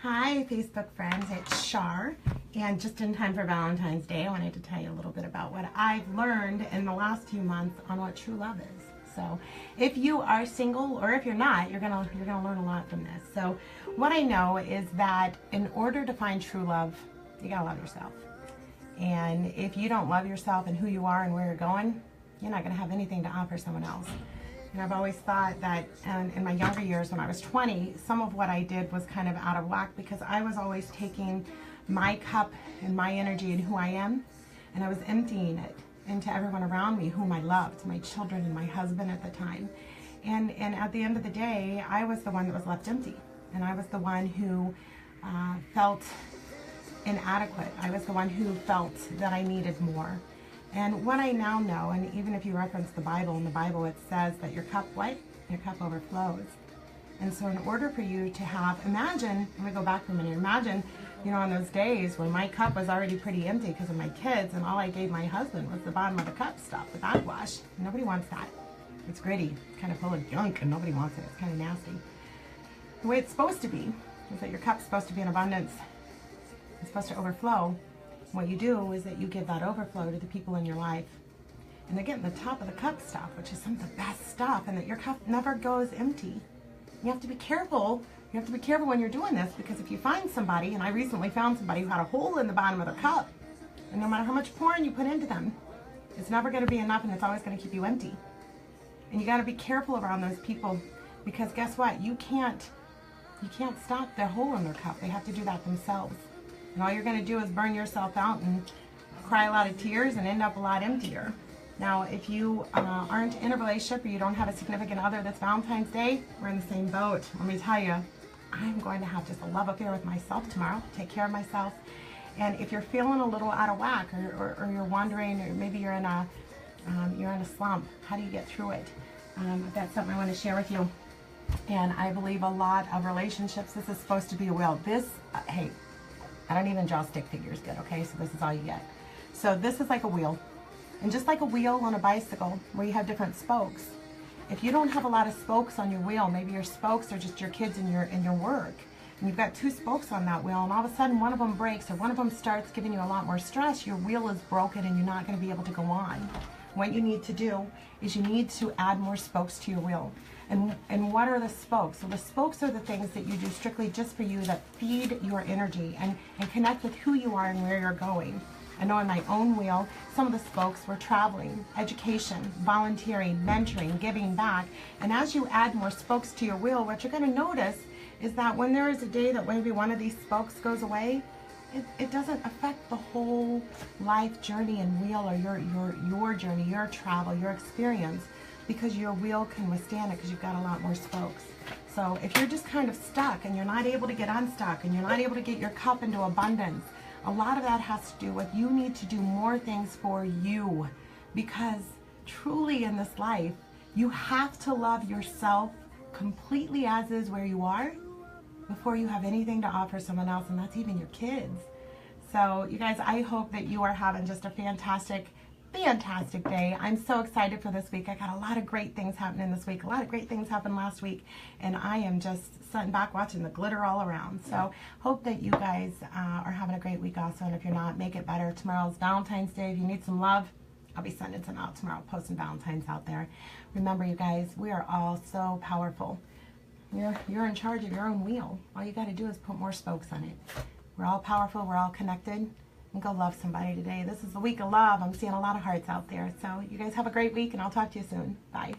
Hi, Facebook friends, it's Char, and just in time for Valentine's Day, I wanted to tell you a little bit about what I've learned in the last few months on what true love is. So, if you are single or if you're not, you're gonna learn a lot from this. So, what I know is that in order to find true love, you gotta love yourself. And if you don't love yourself and who you are and where you're going, you're not gonna have anything to offer someone else. And I've always thought that in my younger years when I was 20, some of what I did was kind of out of whack because I was always taking my cup and my energy and who I am, and I was emptying it into everyone around me whom I loved, my children and my husband at the time. And at the end of the day, I was the one that was left empty. And I was the one who felt inadequate. I was the one who felt that I needed more. And what I now know, and even if you reference the Bible, in the Bible it says that your cup, what? Your cup overflows. And so in order for you to have, imagine, let me go back for a minute, imagine, on those days when my cup was already pretty empty because of my kids, and all I gave my husband was the bottom of the cup stuff, the backwash. Nobody wants that. It's gritty, it's kind of full of junk, and nobody wants it. It's kind of nasty. The way it's supposed to be is that your cup's supposed to be in abundance. It's supposed to overflow. What you do is that you give that overflow to the people in your life. And they're getting the top of the cup stuff, which is some of the best stuff, and that your cup never goes empty. You have to be careful. You have to be careful when you're doing this, because if you find somebody, and I recently found somebody who had a hole in the bottom of their cup, and no matter how much pouring you put into them, it's never going to be enough, and it's always going to keep you empty. And you got to be careful around those people, because guess what? You can't stop their hole in their cup. They have to do that themselves. And all you're going to do is burn yourself out and cry a lot of tears and end up a lot emptier. Now, if you aren't in a relationship or you don't have a significant other this Valentine's Day, we're in the same boat. Let me tell you, I'm going to have just a love affair with myself tomorrow, take care of myself. And if you're feeling a little out of whack, or you're wondering, or maybe you're in a slump, how do you get through it? That's something I want to share with you. And I believe a lot of relationships, this is supposed to be a wheel. Hey, I don't even draw stick figures good, okay? So this is all you get. So this is like a wheel. And just like a wheel on a bicycle where you have different spokes, if you don't have a lot of spokes on your wheel, maybe your spokes are just your kids and your work, and you've got two spokes on that wheel, and all of a sudden one of them breaks or one of them starts giving you a lot more stress, your wheel is broken and you're not going to be able to go on. What you need to do is you need to add more spokes to your wheel. And what are the spokes? So the spokes are the things that you do strictly just for you that feed your energy and connect with who you are and where you're going. I know in my own wheel, some of the spokes were traveling, education, volunteering, mentoring, giving back. And as you add more spokes to your wheel, what you're going to notice is that when there is a day that maybe one of these spokes goes away, it doesn't affect the whole life journey and wheel, or your journey, your travel, your experience, because your wheel can withstand it because you've got a lot more spokes. So if you're just kind of stuck and you're not able to get unstuck and you're not able to get your cup into abundance, a lot of that has to do with you need to do more things for you, because truly in this life, you have to love yourself completely as is where you are before you have anything to offer someone else, and that's even your kids. So you guys, I hope that you are having just a fantastic day. I'm so excited for this week. I got a lot of great things happening this week. A lot of great things happened last week, and I am just sitting back watching the glitter all around. So hope that you guys are having a great week also, and if you're not, make it better. Tomorrow's Valentine's Day. If you need some love, I'll be sending some out tomorrow, posting Valentine's out there. Remember, you guys, we are all so powerful. You're in charge of your own wheel. All you got to do is put more spokes on it. We're all powerful. We're all connected. And go love somebody today. This is the week of love. I'm seeing a lot of hearts out there. So you guys have a great week, and I'll talk to you soon. Bye.